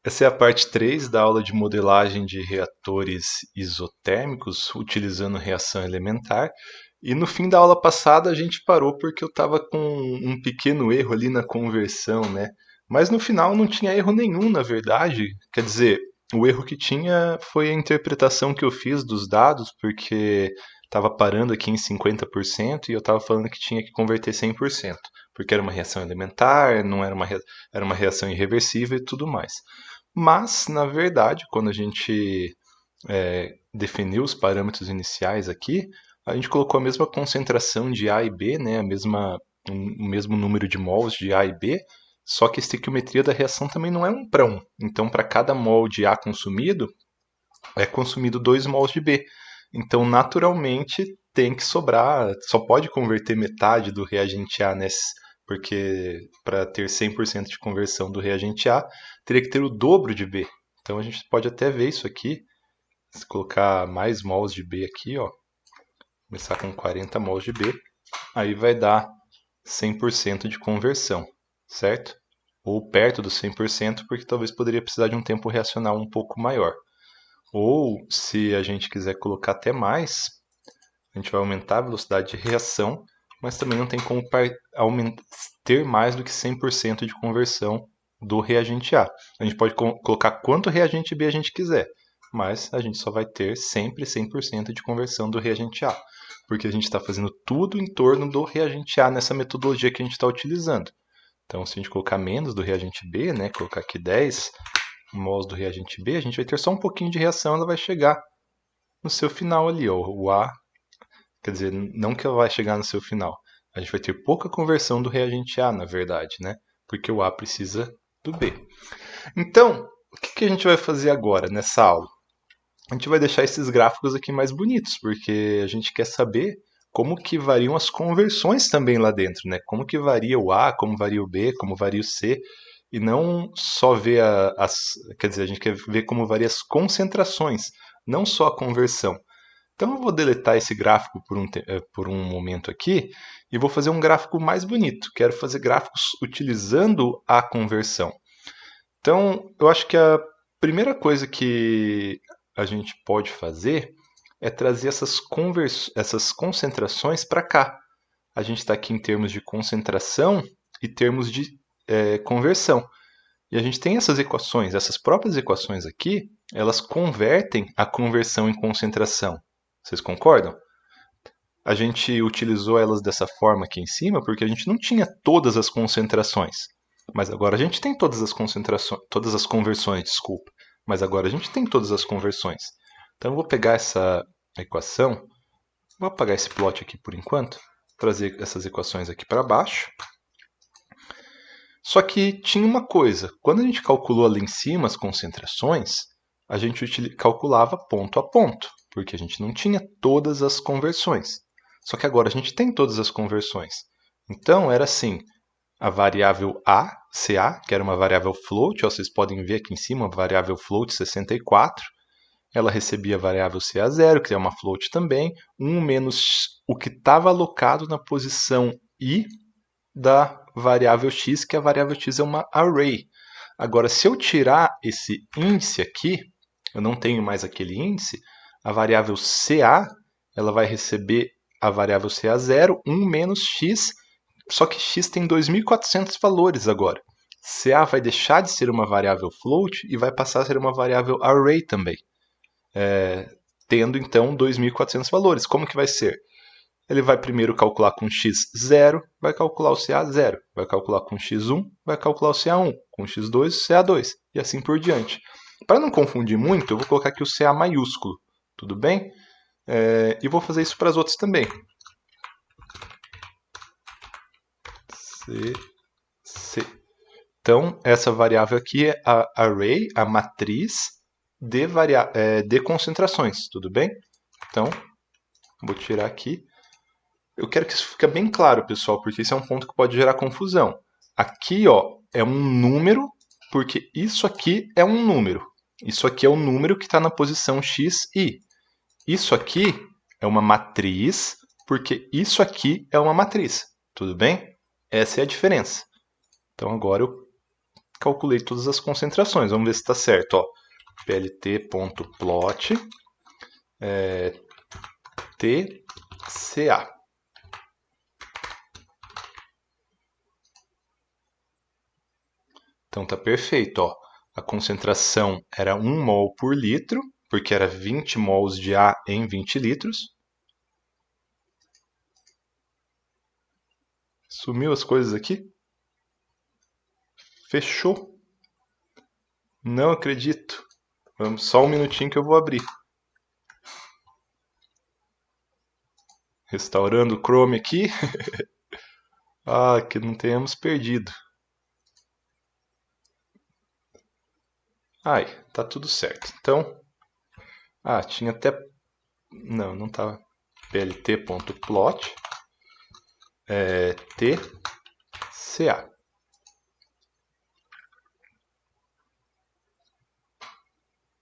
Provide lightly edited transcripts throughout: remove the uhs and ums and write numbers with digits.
Essa é a parte 3 da aula de modelagem de reatores isotérmicos utilizando reação elementar. E no fim da aula passada a gente parou porque eu estava com um pequeno erro ali na conversão, né? Mas no final não tinha erro nenhum, na verdade. Quer dizer, o erro que tinha foi a interpretação que eu fiz dos dados, porque estava parando aqui em 50% e eu estava falando que tinha que converter 100%, porque era uma reação elementar, não era era uma reação irreversível e tudo mais. Mas, na verdade, quando a gente definiu os parâmetros iniciais aqui, a gente colocou a mesma concentração de A e B, né, o mesmo número de mols de A e B, só que a estequiometria da reação também não é 1 para 1. Então, para cada mol de A consumido, é consumido 2 mols de B. Então, naturalmente, tem que sobrar, só pode converter metade do reagente A porque para ter 100% de conversão do reagente A, teria que ter o dobro de B. Então a gente pode até ver isso aqui, se colocar mais mols de B aqui, ó, começar com 40 mols de B, aí vai dar 100% de conversão, certo? Ou perto dos 100%, porque talvez poderia precisar de um tempo reacional um pouco maior. Ou, se a gente quiser colocar até mais, a gente vai aumentar a velocidade de reação, mas também não tem como ter mais do que 100% de conversão do reagente A. A gente pode colocar quanto reagente B a gente quiser, mas a gente só vai ter sempre 100% de conversão do reagente A, porque a gente está fazendo tudo em torno do reagente A nessa metodologia que a gente está utilizando. Então, se a gente colocar menos do reagente B, né, colocar aqui 10 mols do reagente B, a gente vai ter só um pouquinho de reação, ela vai chegar no seu final ali, ó, o A. Quer dizer, não que ela vai chegar no seu final. A gente vai ter pouca conversão do reagente A, na verdade, né? Porque o A precisa do B. Então, o que a gente vai fazer agora nessa aula? A gente vai deixar esses gráficos aqui mais bonitos, porque a gente quer saber como que variam as conversões também lá dentro, né? Como que varia o A, como varia o B, como varia o C, e não só ver quer dizer, a gente quer ver como varia as concentrações, não só a conversão. Então eu vou deletar esse gráfico por um momento aqui e vou fazer um gráfico mais bonito. Quero fazer gráficos utilizando a conversão. Então eu acho que a primeira coisa que a gente pode fazer é trazer essas concentrações para cá. A gente está aqui em termos de concentração e termos de conversão. E a gente tem essas equações, essas próprias equações aqui, elas convertem a conversão em concentração. Vocês concordam? A gente utilizou elas dessa forma aqui em cima porque a gente não tinha todas as concentrações. Mas agora a gente tem todas as concentrações, todas as conversões, desculpa. Mas agora a gente tem todas as conversões. Então eu vou pegar essa equação, vou apagar esse plot aqui por enquanto, trazer essas equações aqui para baixo. Só que tinha uma coisa, quando a gente calculou ali em cima as concentrações, a gente calculava ponto a ponto, porque a gente não tinha todas as conversões. Só que agora a gente tem todas as conversões. Então era assim, a variável A, CA, que era uma variável float, ó, vocês podem ver aqui em cima, a variável float 64, ela recebia a variável CA0, que é uma float também, 1 menos o que estava alocado na posição I da variável x, que a variável x é uma array. Agora, se eu tirar esse índice aqui, eu não tenho mais aquele índice, a variável CA ela vai receber a variável CA0, 1 menos x, só que x tem 2.400 valores agora. CA vai deixar de ser uma variável float e vai passar a ser uma variável array também, tendo então 2.400 valores. Como que vai ser? Ele vai primeiro calcular com x0, vai calcular o CA0, vai calcular com x1, vai calcular o CA1, com x2, o CA2, e assim por diante. Para não confundir muito, eu vou colocar aqui o CA maiúsculo, tudo bem? E vou fazer isso para as outras também. C, C. Então, essa variável aqui é a array, a matriz de concentrações, tudo bem? Então, vou tirar aqui. Eu quero que isso fique bem claro, pessoal, porque isso é um ponto que pode gerar confusão. Aqui, ó, é um número, porque isso aqui é um número. Isso aqui é o número que está na posição x, y. Isso aqui é uma matriz, porque isso aqui é uma matriz. Tudo bem? Essa é a diferença. Então agora eu calculei todas as concentrações. Vamos ver se está certo. Ó. plt.plot TCA. Então tá perfeito. Ó. A concentração era 1 mol por litro, porque era 20 mols de A em 20 litros. Sumiu as coisas aqui? Fechou? Não acredito. Vamos só um minutinho que eu vou abrir. Restaurando o Chrome aqui. Que não tenhamos perdido. Ai, tá tudo certo. Então, tinha até... Não tava. plt.plot TCA.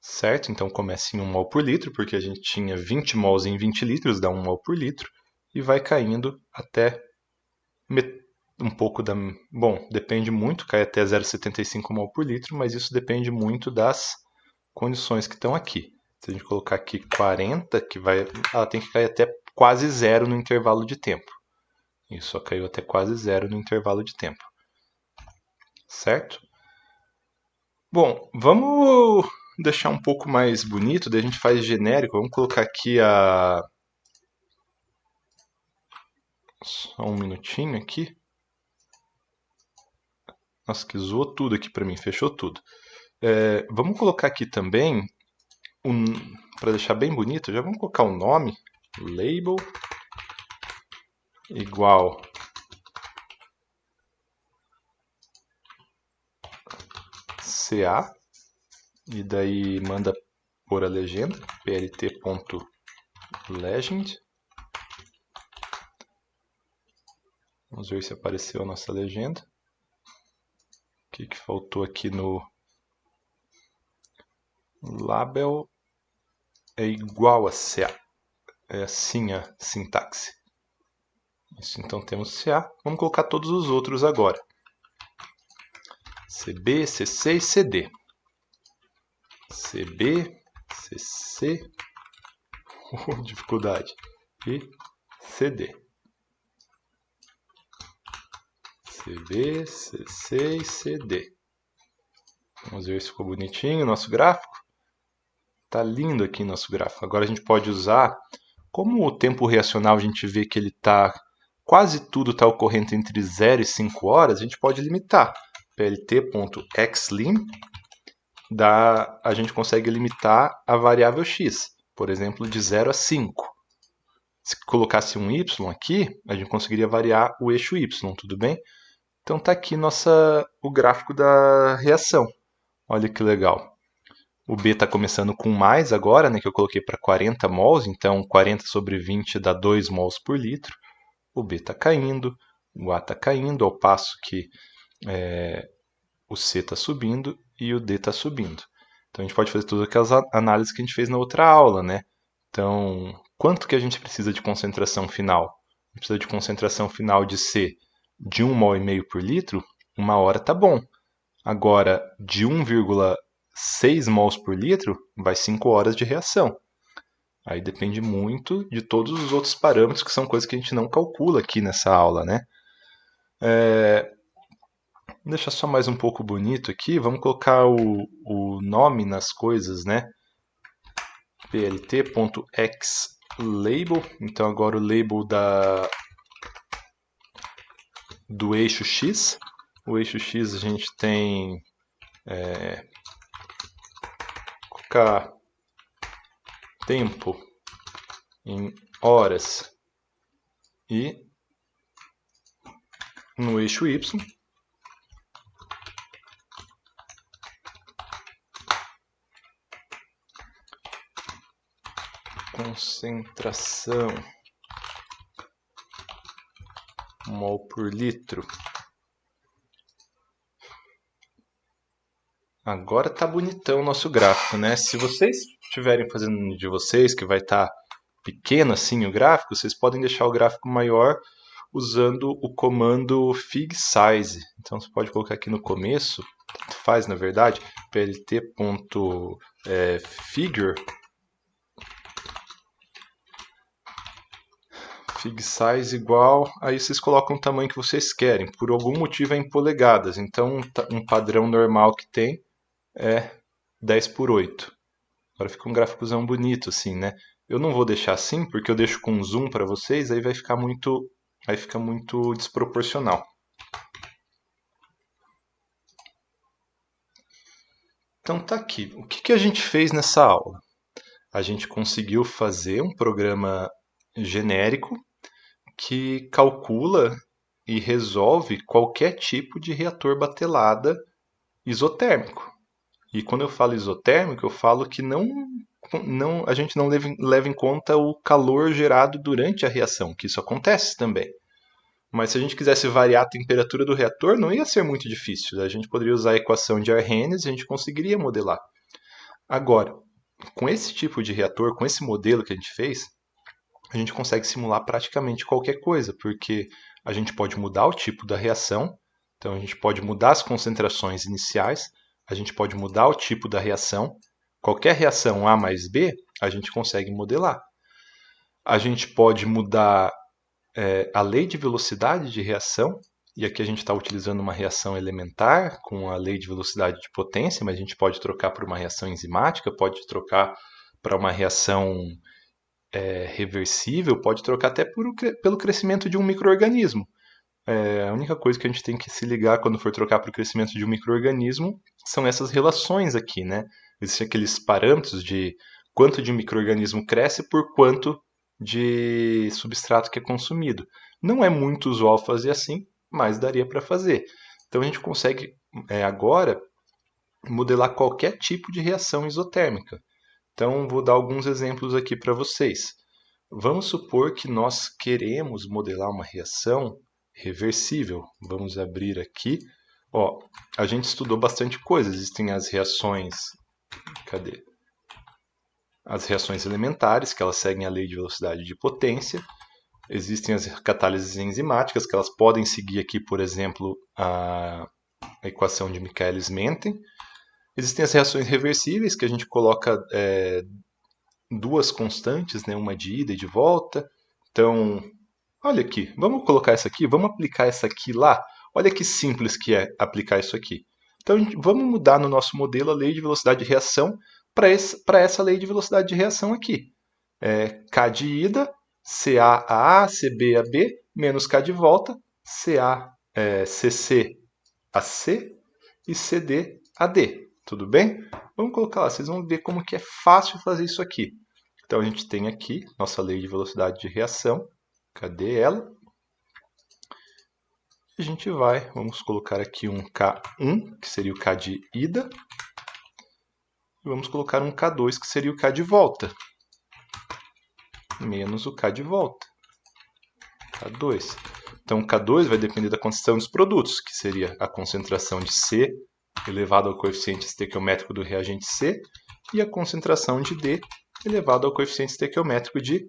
Certo? Então começa em 1 mol por litro, porque a gente tinha 20 mols em 20 litros, dá 1 mol por litro, e vai caindo até um pouco da... Bom, depende muito, cai até 0,75 mol por litro, mas isso depende muito das condições que estão aqui. Se a gente colocar aqui 40, ela tem que cair até quase zero no intervalo de tempo. Isso só caiu até quase zero no intervalo de tempo. Certo? Bom, vamos deixar um pouco mais bonito, daí a gente faz genérico. Vamos colocar aqui Só um minutinho aqui. Nossa, que zoou tudo aqui para mim, fechou tudo. Vamos colocar aqui também, para deixar bem bonito, já vamos colocar o nome, label, igual CA, e daí manda por a legenda, plt.legend. Vamos ver se apareceu a nossa legenda. O que faltou aqui no label? É igual a CA. É assim a sintaxe. Isso, então temos CA. Vamos colocar todos os outros agora. CB, CC e CD. CB, CC, dificuldade, e CD. CB, CC e CD. Vamos ver se ficou bonitinho o nosso gráfico. Tá lindo aqui nosso gráfico. Agora a gente pode usar, como o tempo reacional a gente vê que ele tá, quase tudo está ocorrendo entre 0 e 5 horas, a gente pode limitar. plt.xlim, a gente consegue limitar a variável x, por exemplo, de 0 a 5. Se colocasse um y aqui, a gente conseguiria variar o eixo y, tudo bem? Então está aqui o gráfico da reação. Olha que legal. O B está começando com mais agora, né, que eu coloquei para 40 mols, então 40 sobre 20 dá 2 mols por litro. O B está caindo, o A está caindo, ao passo que o C está subindo e o D está subindo. Então a gente pode fazer todas aquelas análises que a gente fez na outra aula, né? Então, quanto que a gente precisa de concentração final? A gente precisa de concentração final de C de 1,5 mol por litro, 1 hora tá bom. Agora, de 1,6 mols por litro, vai 5 horas de reação. Aí depende muito de todos os outros parâmetros, que são coisas que a gente não calcula aqui nessa aula, né? Vou deixar só mais um pouco bonito aqui. Vamos colocar o nome nas coisas, né? plt.xlabel. Então agora o label do eixo X. O eixo X a gente tem colocar tempo em horas e no eixo Y concentração mol por litro. Agora tá bonitão o nosso gráfico, né? Se vocês estiverem fazendo de vocês, que vai estar pequeno assim o gráfico, vocês podem deixar o gráfico maior usando o comando figsize. Então você pode colocar aqui no começo, faz, na verdade, plt.figure fig size igual, aí vocês colocam o tamanho que vocês querem. Por algum motivo é em polegadas, então um padrão normal que tem é 10/8. Agora fica um gráficozão bonito assim, né? Eu não vou deixar assim, porque eu deixo com zoom para vocês, aí fica muito desproporcional. Então tá aqui. O que a gente fez nessa aula? A gente conseguiu fazer um programa genérico que calcula e resolve qualquer tipo de reator batelada isotérmico. E quando eu falo isotérmico, eu falo que a gente não leva em conta o calor gerado durante a reação, que isso acontece também. Mas se a gente quisesse variar a temperatura do reator, não ia ser muito difícil. A gente poderia usar a equação de Arrhenius e a gente conseguiria modelar. Agora, com esse tipo de reator, com esse modelo que a gente fez, a gente consegue simular praticamente qualquer coisa, porque a gente pode mudar o tipo da reação, então a gente pode mudar as concentrações iniciais, a gente pode mudar o tipo da reação. Qualquer reação A mais B, a gente consegue modelar. A gente pode mudar a lei de velocidade de reação, e aqui a gente está utilizando uma reação elementar com a lei de velocidade de potência, mas a gente pode trocar por uma reação enzimática, pode trocar para uma reação reversível, pode trocar até pelo crescimento de um micro-organismo. A única coisa que a gente tem que se ligar quando for trocar para o crescimento de um micro-organismo são essas relações aqui, né? Existem aqueles parâmetros de quanto de micro-organismo cresce por quanto de substrato que é consumido. Não é muito usual fazer assim, mas daria para fazer. Então a gente consegue agora modelar qualquer tipo de reação isotérmica. Então vou dar alguns exemplos aqui para vocês. Vamos supor que nós queremos modelar uma reação reversível. Vamos abrir aqui. Ó, a gente estudou bastante coisa. Existem as reações. Cadê? As reações elementares, que elas seguem a lei de velocidade de potência. Existem as catálises enzimáticas, que elas podem seguir aqui, por exemplo, a equação de Michaelis-Menten. Existem as reações reversíveis, que a gente coloca duas constantes, né, uma de ida e de volta. Então, olha aqui, vamos colocar essa aqui, vamos aplicar essa aqui lá. Olha que simples que é aplicar isso aqui. Então, vamos mudar no nosso modelo a lei de velocidade de reação para essa lei de velocidade de reação aqui. K de ida, CA a A, CB a B, menos K de volta, CC a C e CD a D. Tudo bem? Vamos colocar lá, vocês vão ver como que é fácil fazer isso aqui. Então a gente tem aqui nossa lei de velocidade de reação. Cadê ela? A gente vamos colocar aqui um K1, que seria o K de ida. E vamos colocar um K2, que seria o K de volta. Menos o K de volta. K2. Então o K2 vai depender da condição dos produtos, que seria a concentração de C elevado ao coeficiente estequiométrico do reagente C e a concentração de D elevado ao coeficiente estequiométrico de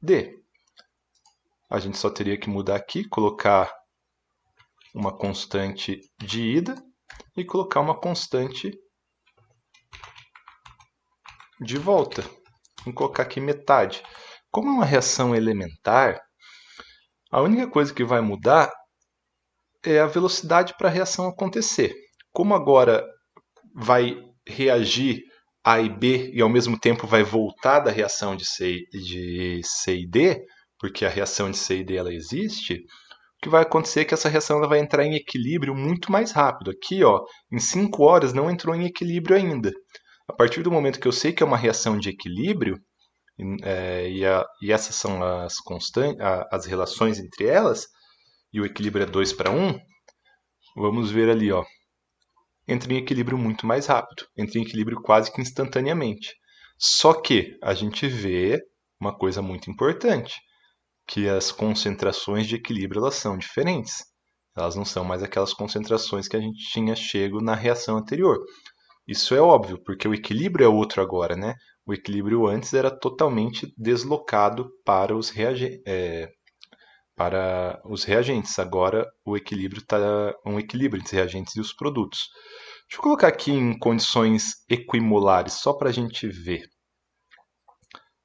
D. A gente só teria que mudar aqui, colocar uma constante de ida e colocar uma constante de volta. Vamos colocar aqui metade. Como é uma reação elementar, a única coisa que vai mudar é a velocidade para a reação acontecer. Como agora vai reagir A e B e ao mesmo tempo vai voltar da reação de C e D, porque a reação de C e D ela existe, o que vai acontecer é que essa reação ela vai entrar em equilíbrio muito mais rápido. Aqui, ó, em 5 horas não entrou em equilíbrio ainda. A partir do momento que eu sei que é uma reação de equilíbrio, e essas são as relações entre elas, e o equilíbrio é 2:1, vamos ver ali, ó, entra em equilíbrio muito mais rápido, entra em equilíbrio quase que instantaneamente. Só que a gente vê uma coisa muito importante, que as concentrações de equilíbrio elas são diferentes. Elas não são mais aquelas concentrações que a gente tinha chego na reação anterior. Isso é óbvio, porque o equilíbrio é outro agora, né? O equilíbrio antes era totalmente deslocado para os reagentes. Agora o equilíbrio está um equilíbrio entre reagentes e os produtos. Deixa eu colocar aqui em condições equimolares, só para a gente ver.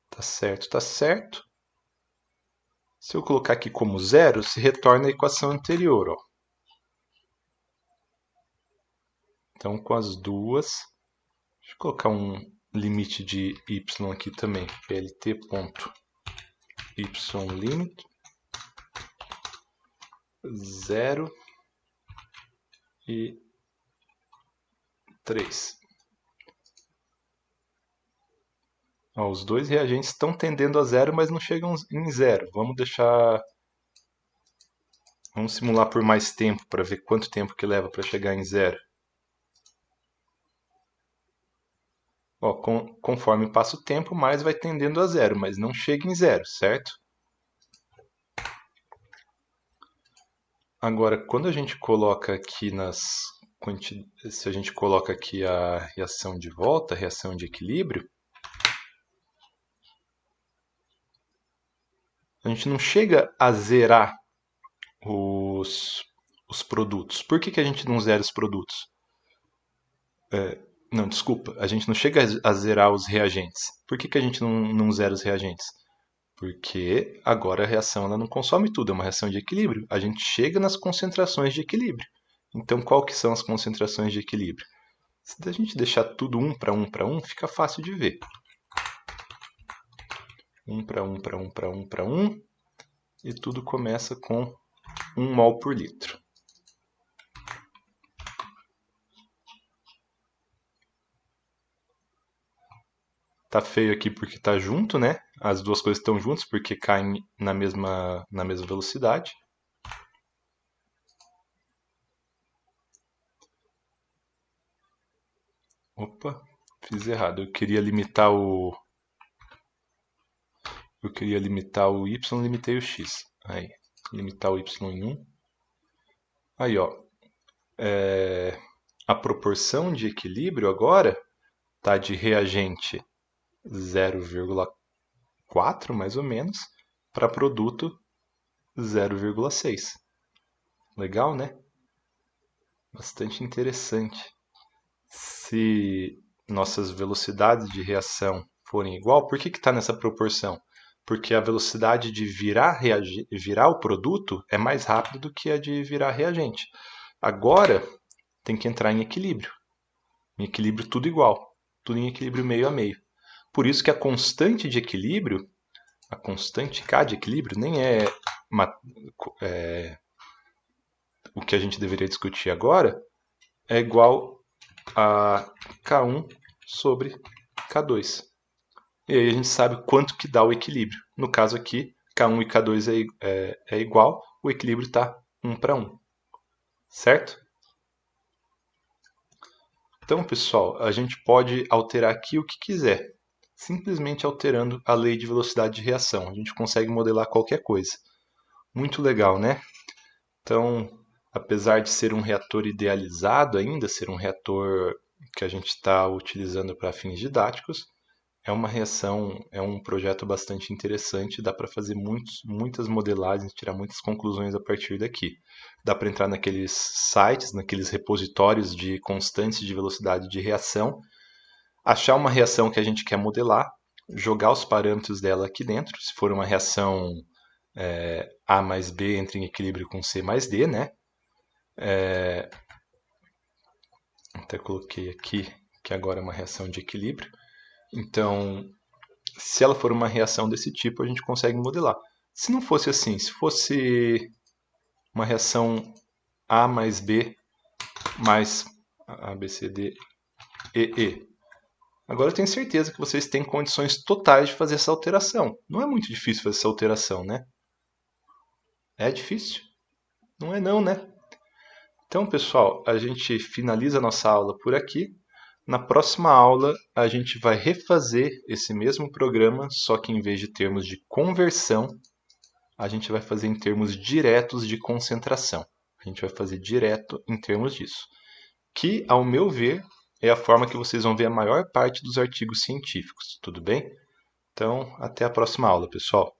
Tá certo, tá certo. Se eu colocar aqui como zero, se retorna a equação anterior. Ó. Então, com as duas, deixa eu colocar um limite de y aqui também. plt.ylimit 0 e 3. Ó, os dois reagentes estão tendendo a zero, mas não chegam em zero. Vamos simular por mais tempo para ver quanto tempo que leva para chegar em zero. Ó, conforme passa o tempo, mais vai tendendo a zero, mas não chega em zero, certo? Agora, quando a gente coloca aqui se a gente coloca aqui a reação de volta, a reação de equilíbrio, a gente não chega a zerar os produtos. Por que a gente não zera os produtos? Não, desculpa, a gente não chega a zerar os reagentes. Por que a gente não zera os reagentes? Porque agora a reação ela não consome tudo, é uma reação de equilíbrio. A gente chega nas concentrações de equilíbrio. Então, qual que são as concentrações de equilíbrio? Se a gente deixar tudo 1 para 1 para 1, fica fácil de ver. 1 para 1 para 1 para 1 para 1, e tudo começa com 1 mol por litro. Tá feio aqui porque tá junto, né? As duas coisas estão juntas porque caem na mesma velocidade. Opa, fiz errado. Eu queria limitar o y, limitei o x. Aí, limitar o y em 1. Aí, ó. A proporção de equilíbrio agora tá de reagente 0,4 mais ou menos para produto 0,6. Legal, né? Bastante interessante. Se nossas velocidades de reação forem igual, por que está nessa proporção? Porque a velocidade de virar o produto é mais rápida do que a de virar reagente. Agora tem que entrar em equilíbrio. Em equilíbrio tudo igual. Tudo em equilíbrio meio a meio. Por isso que a constante de equilíbrio, a constante K de equilíbrio, nem é o que a gente deveria discutir agora, é igual a K1 sobre K2. E aí a gente sabe quanto que dá o equilíbrio. No caso aqui, K1 e K2 é igual, o equilíbrio está 1 para 1. Certo? Então, pessoal, a gente pode alterar aqui o que quiser. Simplesmente alterando a lei de velocidade de reação. A gente consegue modelar qualquer coisa. Muito legal, né? Então, apesar de ser um reator idealizado ainda, ser um reator que a gente está utilizando para fins didáticos, é uma reação, é um projeto bastante interessante, dá para fazer muitas modelagens, tirar muitas conclusões a partir daqui. Dá para entrar naqueles sites, naqueles repositórios de constantes de velocidade de reação, achar uma reação que a gente quer modelar, jogar os parâmetros dela aqui dentro, se for uma reação A mais B entra em equilíbrio com C mais D, né? Até coloquei aqui que agora é uma reação de equilíbrio. Então, se ela for uma reação desse tipo, a gente consegue modelar. Se não fosse assim, se fosse uma reação A mais B mais A, B, C, D, E. Agora eu tenho certeza que vocês têm condições totais de fazer essa alteração. Não é muito difícil fazer essa alteração, né? É difícil? Não é não, né? Então, pessoal, a gente finaliza a nossa aula por aqui. Na próxima aula, a gente vai refazer esse mesmo programa, só que em vez de termos de conversão, a gente vai fazer em termos diretos de concentração. A gente vai fazer direto em termos disso. Que, ao meu ver, é a forma que vocês vão ver a maior parte dos artigos científicos. Tudo bem? Então, até a próxima aula, pessoal.